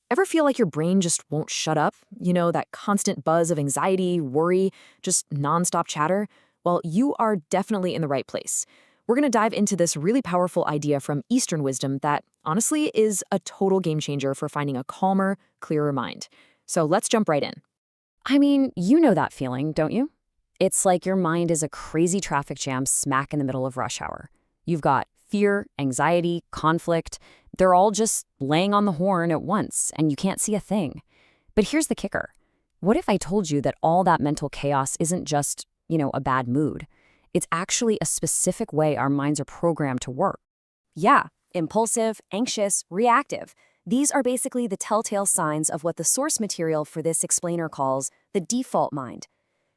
Ever feel like your brain just won't shut up? That constant buzz of anxiety, worry, just nonstop chatter? Well, you are definitely in the right place. We're going to dive into this really powerful idea from Eastern wisdom that, honestly, is a total game changer for finding a calmer, clearer mind. So let's jump right in. I mean, you know that feeling, don't you? It's like your mind is a crazy traffic jam smack in the middle of rush hour. You've got fear, anxiety, conflict. They're all just laying on the horn at once, and you can't see a thing. But here's the kicker. What if I told you that all that mental chaos isn't just, a bad mood? It's actually a specific way our minds are programmed to work. Yeah, impulsive, anxious, reactive. These are basically the telltale signs of what the source material for this explainer calls the default mind.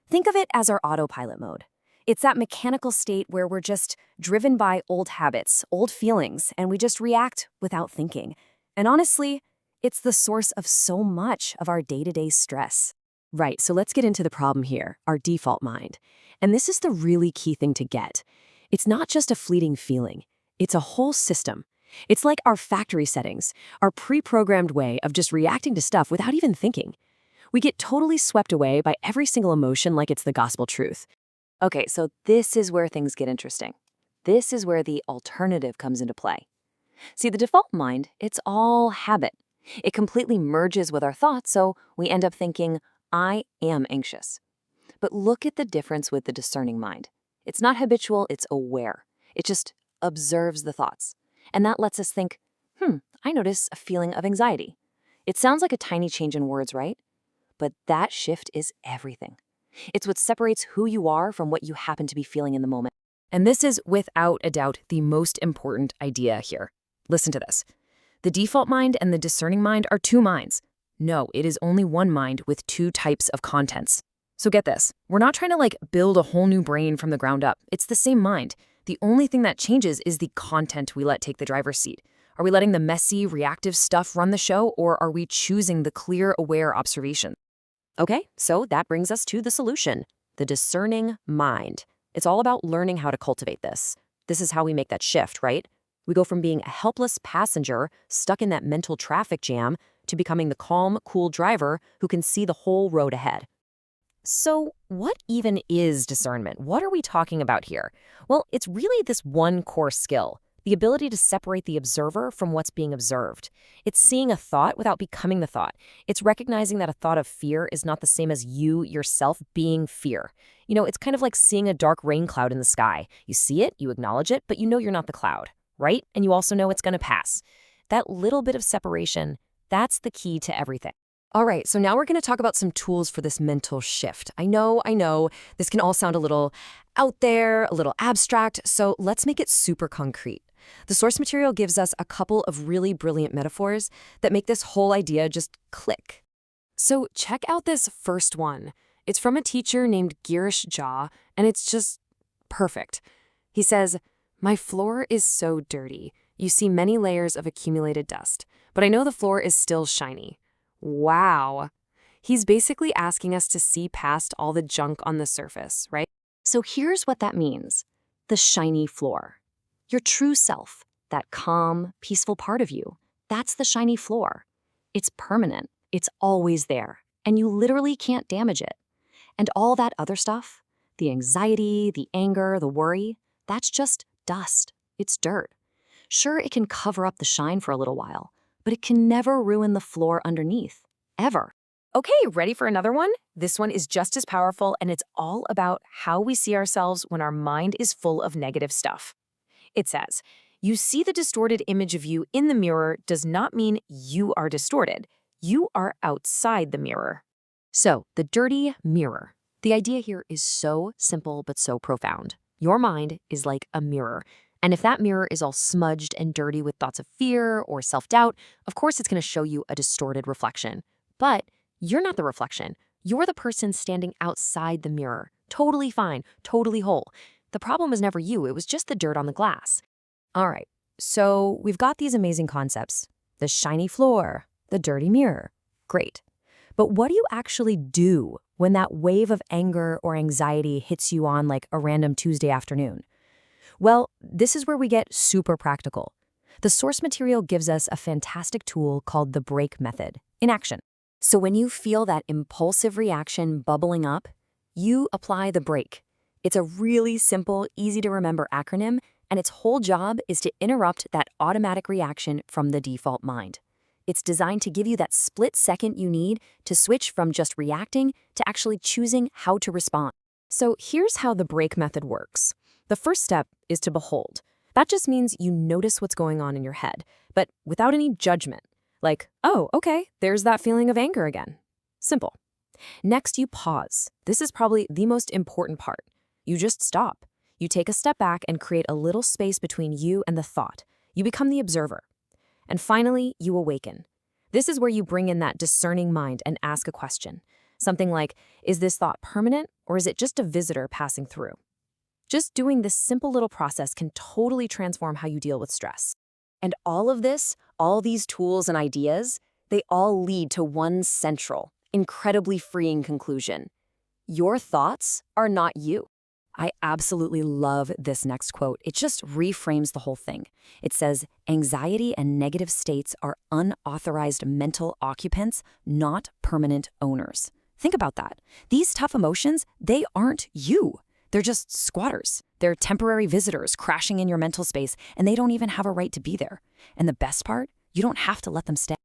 Think of it as our autopilot mode. It's that mechanical state where we're just driven by old habits, old feelings, and we just react without thinking. And honestly, it's the source of so much of our day-to-day stress. Right, so let's get into the problem here, our default mind. And this is the really key thing to get. It's not just a fleeting feeling. It's a whole system. It's like our factory settings, our pre-programmed way of just reacting to stuff without even thinking. We get totally swept away by every single emotion like it's the gospel truth. Okay, so this is where things get interesting. This is where the alternative comes into play. See, the default mind, it's all habit. It completely merges with our thoughts, so we end up thinking, I am anxious. But look at the difference with the discerning mind. It's not habitual, it's aware. It just observes the thoughts. And that lets us think, I notice a feeling of anxiety. It sounds like a tiny change in words, right? But that shift is everything. It's what separates who you are from what you happen to be feeling in the moment. And this is, without a doubt, the most important idea here. Listen to this. The default mind and the discerning mind are two minds. No, it is only one mind with two types of contents. So get this. We're not trying to build a whole new brain from the ground up. It's the same mind. The only thing that changes is the content we let take the driver's seat. Are we letting the messy, reactive stuff run the show, or are we choosing the clear, aware observation? Okay, so that brings us to the solution, the discerning mind. It's all about learning how to cultivate this. This is how we make that shift, right? We go from being a helpless passenger stuck in that mental traffic jam to becoming the calm, cool driver who can see the whole road ahead. So what even is discernment? What are we talking about here? Well, it's really this one core skill, the ability to separate the observer from what's being observed. It's seeing a thought without becoming the thought. It's recognizing that a thought of fear is not the same as you yourself being fear. It's kind of like seeing a dark rain cloud in the sky. You see it, you acknowledge it, but you know you're not the cloud, right? And you also know it's going to pass. That little bit of separation, that's the key to everything. All right, so now we're going to talk about some tools for this mental shift. I know, this can all sound a little out there, a little abstract, so let's make it super concrete. The source material gives us a couple of really brilliant metaphors that make this whole idea just click. So check out this first one. It's from a teacher named Girish Jha, and it's just perfect. He says, "My floor is so dirty. You see many layers of accumulated dust, but I know the floor is still shiny." Wow. He's basically asking us to see past all the junk on the surface, right? So here's what that means. The shiny floor. Your true self, that calm, peaceful part of you, that's the shiny floor. It's permanent. It's always there. And you literally can't damage it. And all that other stuff, the anxiety, the anger, the worry, that's just dust. It's dirt. Sure, it can cover up the shine for a little while, but it can never ruin the floor underneath, ever. Okay, ready for another one? This one is just as powerful, and it's all about how we see ourselves when our mind is full of negative stuff. It says, "You see the distorted image of you in the mirror does not mean you are distorted. You are outside the mirror." So, the dirty mirror. The idea here is so simple but so profound. Your mind is like a mirror. And if that mirror is all smudged and dirty with thoughts of fear or self-doubt, of course it's going to show you a distorted reflection. But you're not the reflection. You're the person standing outside the mirror, totally fine, totally whole. The problem was never you, it was just the dirt on the glass. All right, so we've got these amazing concepts. The shiny floor, the dirty mirror. Great. But what do you actually do when that wave of anger or anxiety hits you on like a random Tuesday afternoon? Well, this is where we get super practical. The source material gives us a fantastic tool called the brake method in action. So when you feel that impulsive reaction bubbling up, you apply the brake. It's a really simple, easy-to-remember acronym, and its whole job is to interrupt that automatic reaction from the default mind. It's designed to give you that split second you need to switch from just reacting to actually choosing how to respond. So here's how the brake method works. The first step is to behold. That just means you notice what's going on in your head, but without any judgment. Like, oh, okay, there's that feeling of anger again. Simple. Next, you pause. This is probably the most important part. You just stop. You take a step back and create a little space between you and the thought. You become the observer. And finally, you awaken. This is where you bring in that discerning mind and ask a question. Something like, is this thought permanent or is it just a visitor passing through? Just doing this simple little process can totally transform how you deal with stress. And all of this, all these tools and ideas, they all lead to one central, incredibly freeing conclusion. Your thoughts are not you. I absolutely love this next quote. It just reframes the whole thing. It says, anxiety and negative states are unauthorized mental occupants, not permanent owners. Think about that. These tough emotions, they aren't you. They're just squatters. They're temporary visitors crashing in your mental space, and they don't even have a right to be there. And the best part, you don't have to let them stay.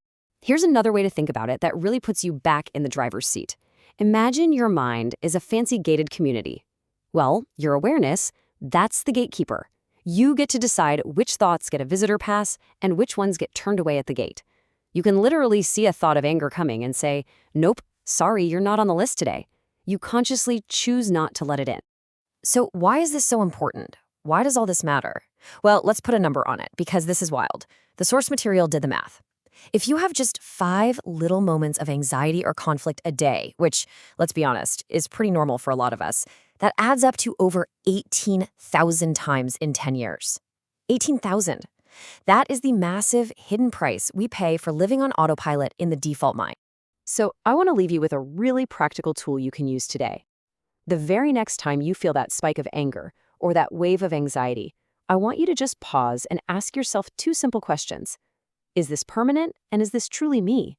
Here's another way to think about it that really puts you back in the driver's seat. Imagine your mind is a fancy gated community. Well, your awareness, that's the gatekeeper. You get to decide which thoughts get a visitor pass and which ones get turned away at the gate. You can literally see a thought of anger coming and say, nope, sorry, you're not on the list today. You consciously choose not to let it in. So why is this so important? Why does all this matter? Well, let's put a number on it because this is wild. The source material did the math. If you have just 5 little moments of anxiety or conflict a day, which, let's be honest, is pretty normal for a lot of us, that adds up to over 18,000 times in 10 years. 18,000. That is the massive hidden price we pay for living on autopilot in the default mind. So I want to leave you with a really practical tool you can use today. The very next time you feel that spike of anger or that wave of anxiety, I want you to just pause and ask yourself 2 simple questions. Is this permanent, and is this truly me?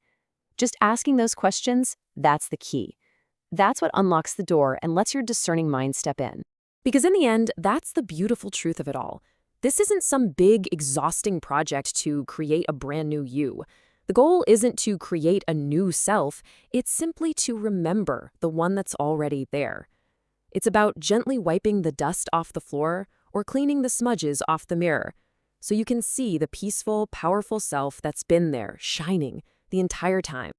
Just asking those questions, that's the key. That's what unlocks the door and lets your discerning mind step in. Because in the end, that's the beautiful truth of it all. This isn't some big, exhausting project to create a brand new you. The goal isn't to create a new self, it's simply to remember the one that's already there. It's about gently wiping the dust off the floor or cleaning the smudges off the mirror, so you can see the peaceful, powerful self that's been there, shining, the entire time.